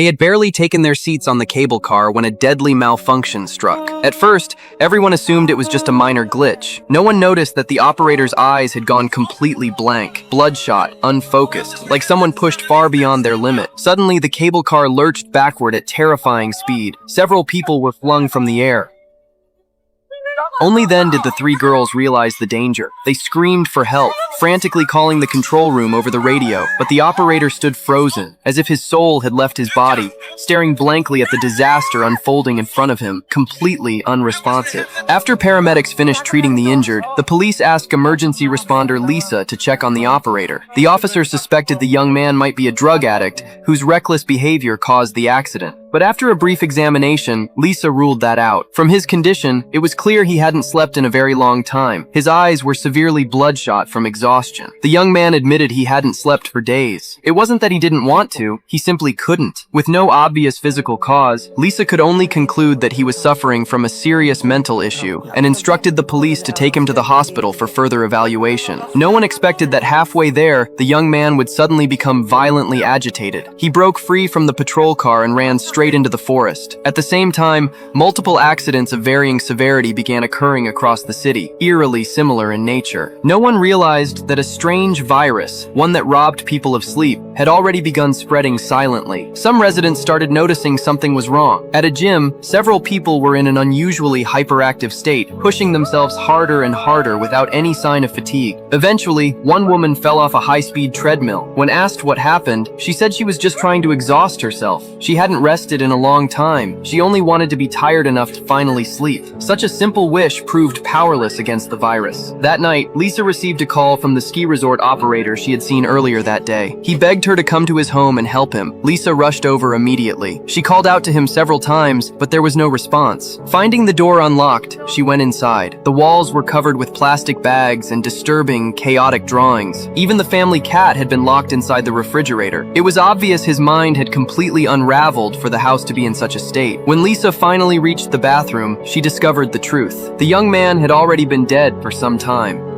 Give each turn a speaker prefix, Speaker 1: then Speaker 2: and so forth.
Speaker 1: They had barely taken their seats on the cable car when a deadly malfunction struck. At first, everyone assumed it was just a minor glitch. No one noticed that the operator's eyes had gone completely blank, bloodshot, unfocused, like someone pushed far beyond their limit. Suddenly, the cable car lurched backward at terrifying speed. Several people were flung from the air. Only then did the three girls realize the danger. They screamed for help, frantically calling the control room over the radio, but the operator stood frozen, as if his soul had left his body, staring blankly at the disaster unfolding in front of him, completely unresponsive. After paramedics finished treating the injured, the police asked emergency responder Lisa to check on the operator. The officer suspected the young man might be a drug addict whose reckless behavior caused the accident. But after a brief examination, Lisa ruled that out. From his condition, it was clear he hadn't slept in a very long time. His eyes were severely bloodshot from exhaustion. The young man admitted he hadn't slept for days. It wasn't that he didn't want to, he simply couldn't. With no obvious physical cause, Lisa could only conclude that he was suffering from a serious mental issue and instructed the police to take him to the hospital for further evaluation. No one expected that halfway there, the young man would suddenly become violently agitated. He broke free from the patrol car and ran straight into the forest. At the same time, multiple accidents of varying severity began occurring across the city, eerily similar in nature. No one realized that a strange virus, one that robbed people of sleep, had already begun spreading silently. Some residents started noticing something was wrong. At a gym, several people were in an unusually hyperactive state, pushing themselves harder and harder without any sign of fatigue. Eventually, one woman fell off a high-speed treadmill. When asked what happened, she said she was just trying to exhaust herself. She hadn't rested in a long time. She only wanted to be tired enough to finally sleep. Such a simple wish proved powerless against the virus. That night, Lisa received a call from the ski resort operator she had seen earlier that day. He begged her to come to his home and help him. Lisa rushed over immediately. She called out to him several times, but there was no response. Finding the door unlocked, she went inside. The walls were covered with plastic bags and disturbing, chaotic drawings. Even the family cat had been locked inside the refrigerator. It was obvious his mind had completely unraveled for the house to be in such a state. When Lisa finally reached the bathroom, she discovered the truth. The young man had already been dead for some time.